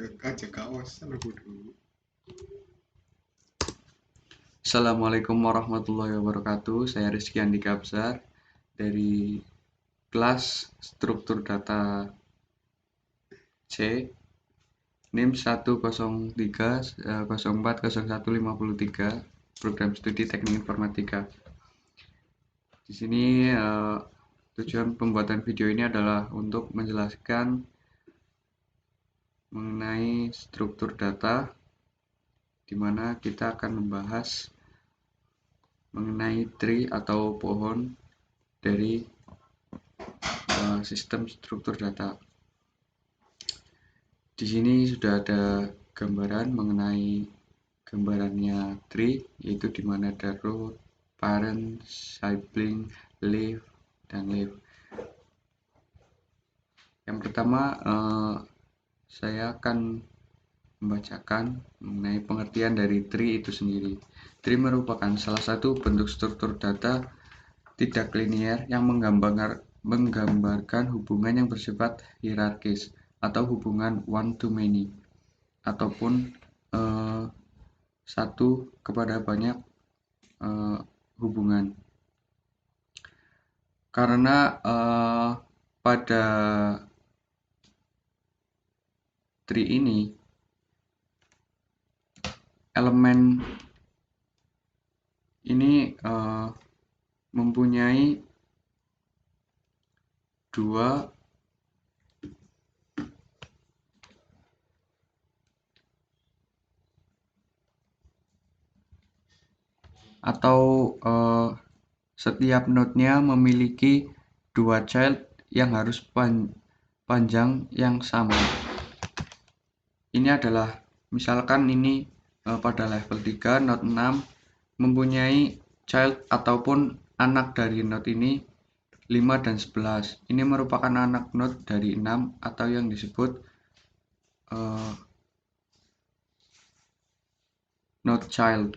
aja kawasan aku dulu. Assalamualaikum warahmatullahi wabarakatuh. Saya Rizky Andika Absar dari kelas struktur data C, NIM 103040153, program studi teknik informatika. Di sini tujuan pembuatan video ini adalah untuk menjelaskan mengenai struktur data, di mana kita akan membahas mengenai tree atau pohon dari sistem struktur data. Di sini sudah ada gambaran mengenai gambarannya tree, yaitu di mana ada root, parent, sibling, leaf, dan leaf. Yang pertama, saya akan membacakan mengenai pengertian dari tree itu sendiri. Tree merupakan salah satu bentuk struktur data tidak linear yang menggambarkan hubungan yang bersifat hierarkis atau hubungan one to many, ataupun satu kepada banyak hubungan. Karena pada tree ini elemen ini mempunyai dua atau setiap node-nya memiliki dua child yang harus panjang yang sama. Ini adalah misalkan ini pada level 3 node 6 mempunyai child ataupun anak dari node ini 5 dan 11. Ini merupakan anak node dari 6 atau yang disebut node child.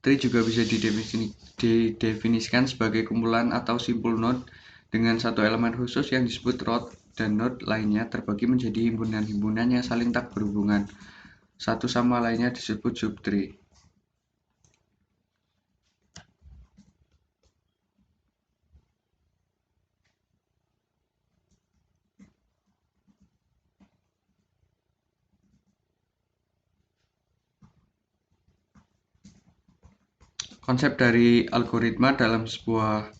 Tree juga bisa didefinisikan sebagai kumpulan atau simpul node dengan satu elemen khusus yang disebut root, dan node lainnya terbagi menjadi himpunan-himpunan yang saling tak berhubungan satu sama lainnya disebut subtree. Konsep dari algoritma dalam sebuah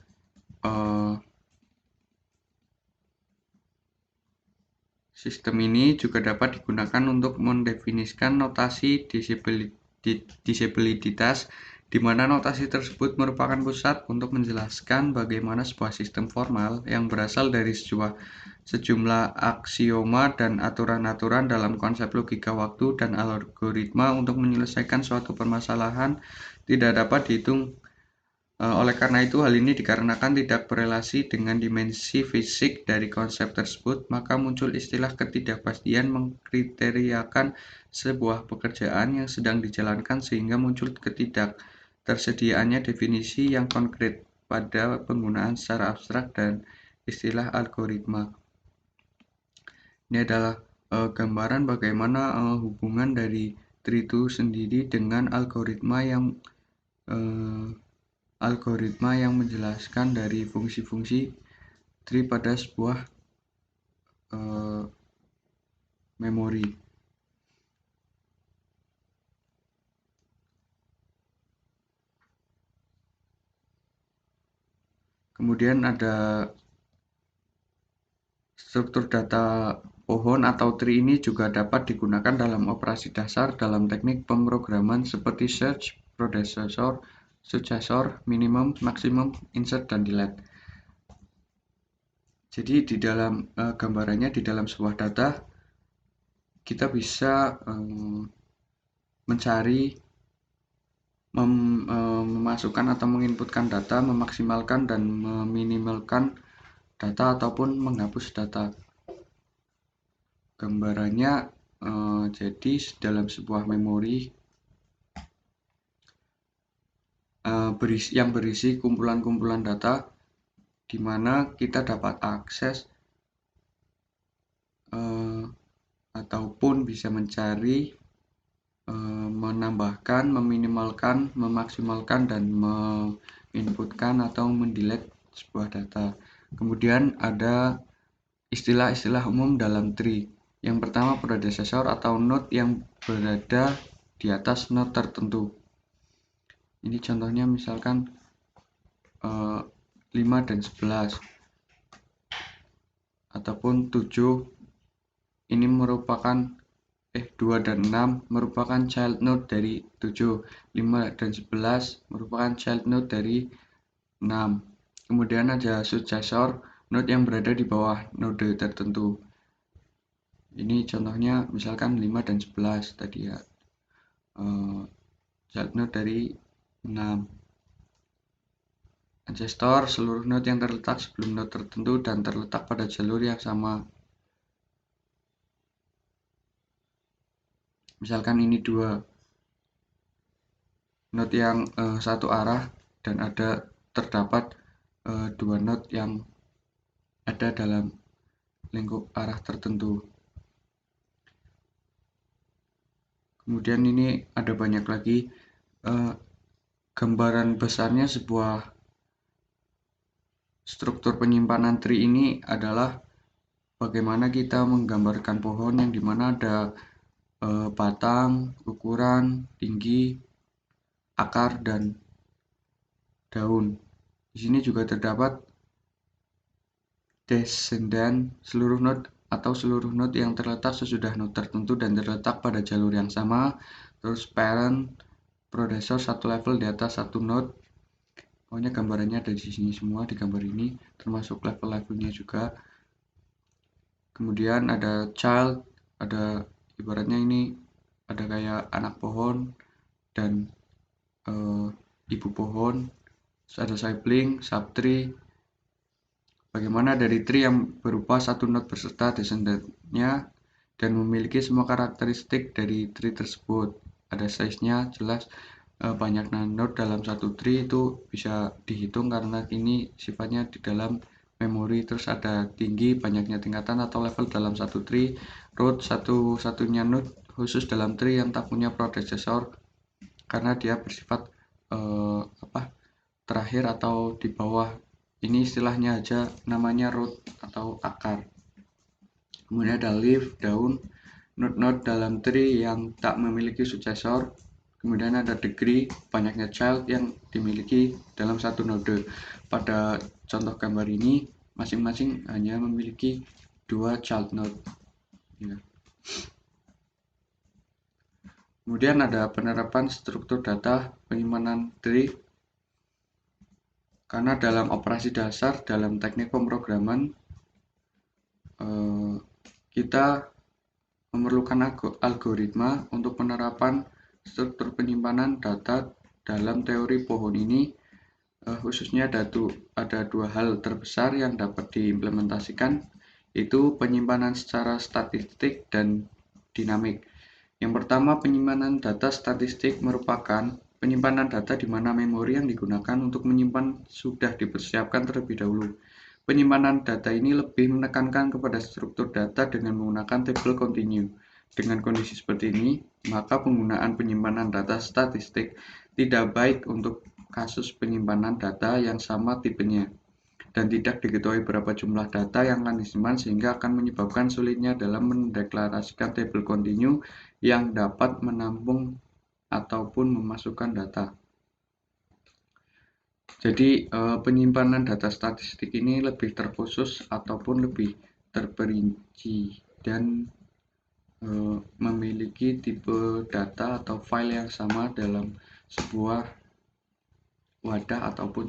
sistem ini juga dapat digunakan untuk mendefinisikan notasi disabilitas, di mana notasi tersebut merupakan pusat untuk menjelaskan bagaimana sebuah sistem formal yang berasal dari sejumlah aksioma dan aturan-aturan dalam konsep logika waktu dan algoritma untuk menyelesaikan suatu permasalahan tidak dapat dihitung. Oleh karena itu, hal ini dikarenakan tidak berelasi dengan dimensi fisik dari konsep tersebut, maka muncul istilah ketidakpastian mengkriteriakan sebuah pekerjaan yang sedang dijalankan sehingga muncul ketidaktersediaannya definisi yang konkret pada penggunaan secara abstrak dan istilah algoritma. Ini adalah gambaran bagaimana hubungan dari tree itu sendiri dengan algoritma yang menjelaskan dari fungsi-fungsi tree pada sebuah memori. Kemudian ada struktur data pohon atau tree ini juga dapat digunakan dalam operasi dasar dalam teknik pemrograman seperti search, predecessor, successor, minimum, maximum, insert, dan delete. Jadi di dalam gambarannya di dalam sebuah data kita bisa mencari, memasukkan atau menginputkan data, memaksimalkan dan meminimalkan data ataupun menghapus data. Gambarannya jadi dalam sebuah memori yang berisi kumpulan-kumpulan data, di mana kita dapat akses ataupun bisa mencari, menambahkan, meminimalkan, memaksimalkan, dan menginputkan atau mendelete sebuah data. Kemudian ada istilah-istilah umum dalam tree. Yang pertama, predecessor atau node yang berada di atas node tertentu. Ini contohnya misalkan 5 dan 11 ataupun 7. Ini merupakan 2 dan 6 merupakan child node dari 7. 5 dan 11 merupakan child node dari 6. Kemudian ada successor, node yang berada di bawah node tertentu. Ini contohnya misalkan 5 dan 11 tadi ya. Child node dari 6. Ancestor, seluruh node yang terletak sebelum node tertentu dan terletak pada jalur yang sama. Misalkan ini 2 node yang satu arah dan terdapat 2 node yang ada dalam lingkup arah tertentu. Kemudian ini ada banyak lagi. Gambaran besarnya sebuah struktur penyimpanan tree ini adalah bagaimana kita menggambarkan pohon yang dimana ada batang, ukuran, tinggi, akar, dan daun. Di sini juga terdapat descendant, seluruh node yang terletak sesudah node tertentu dan terletak pada jalur yang sama. Terus parent, predecessor satu level di atas satu node. Pokoknya gambarannya ada di sini semua, di gambar ini termasuk level-levelnya juga. Kemudian ada child, ada ibaratnya ini ada kayak anak pohon dan ibu pohon. Terus ada sibling, subtree. Bagaimana dari tree yang berupa satu node beserta descendant-nya dan memiliki semua karakteristik dari tree tersebut. Ada size-nya jelas, banyaknya node dalam satu tree itu bisa dihitung karena ini sifatnya di dalam memori. Terus ada tinggi, banyaknya tingkatan atau level dalam satu tree. Root, satu-satunya node khusus dalam tree yang tak punya predecessor karena dia bersifat terakhir atau di bawah. Ini istilahnya aja namanya root atau akar. Kemudian ada leaf, daun, node-node dalam tree yang tak memiliki successor. Kemudian ada degree, banyaknya child yang dimiliki dalam satu node. Pada contoh gambar ini, masing-masing hanya memiliki 2 child node. Ya. Kemudian ada penerapan struktur data penyimpanan tree. Karena dalam operasi dasar, dalam teknik pemrograman, kita memerlukan algoritma untuk penerapan struktur penyimpanan data dalam teori pohon ini. Khususnya ada 2 hal terbesar yang dapat diimplementasikan, yaitu penyimpanan secara statistik dan dinamik. Yang pertama, penyimpanan data statistik merupakan penyimpanan data di mana memori yang digunakan untuk menyimpan sudah dipersiapkan terlebih dahulu. Penyimpanan data ini lebih menekankan kepada struktur data dengan menggunakan tabel continue. Dengan kondisi seperti ini, maka penggunaan penyimpanan data statistik tidak baik untuk kasus penyimpanan data yang sama tipenya dan tidak diketahui berapa jumlah data yang akan disimpan sehingga akan menyebabkan sulitnya dalam mendeklarasikan tabel continue yang dapat menampung ataupun memasukkan data. Jadi penyimpanan data statistik ini lebih terkhusus ataupun lebih terperinci dan memiliki tipe data atau file yang sama dalam sebuah wadah ataupun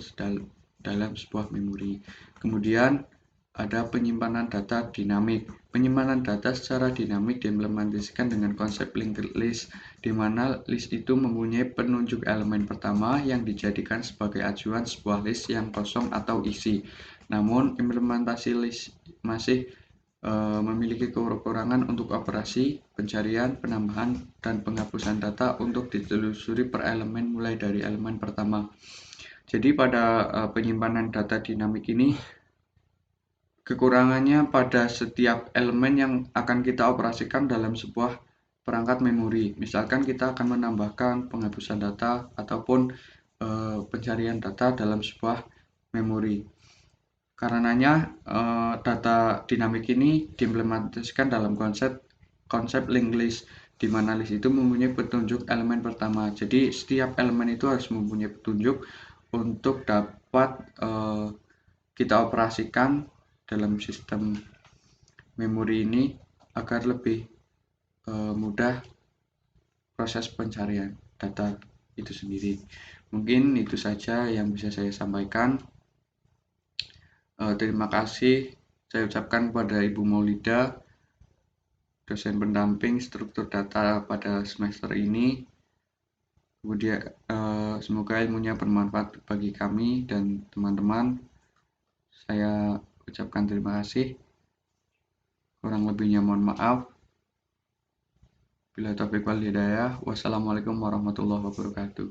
dalam sebuah memori. Kemudian ada penyimpanan data dinamik. Penyimpanan data secara dinamik diimplementasikan dengan konsep linked list, di mana list itu mempunyai penunjuk elemen pertama yang dijadikan sebagai acuan sebuah list yang kosong atau isi. Namun implementasi list masih memiliki kekurangan untuk operasi pencarian, penambahan, dan penghapusan data untuk ditelusuri per elemen mulai dari elemen pertama. Jadi pada penyimpanan data dinamik ini Kekurangannya pada setiap elemen yang akan kita operasikan dalam sebuah perangkat memori. Misalkan kita akan menambahkan penghapusan data ataupun pencarian data dalam sebuah memori. Karenanya data dinamik ini diimplementasikan dalam konsep linked list, di mana list itu mempunyai petunjuk elemen pertama. Jadi setiap elemen itu harus mempunyai petunjuk untuk dapat kita operasikan dalam sistem memori ini agar lebih mudah proses pencarian data itu sendiri. Mungkin itu saja yang bisa saya sampaikan. Terima kasih saya ucapkan kepada Ibu Maulida, dosen pendamping struktur data pada semester ini. Kemudian semoga ilmunya bermanfaat bagi kami dan teman-teman. Saya ucapkan terima kasih. Kurang lebihnya mohon maaf. Bila taufiq wal hidayah. Wassalamualaikum warahmatullahi wabarakatuh.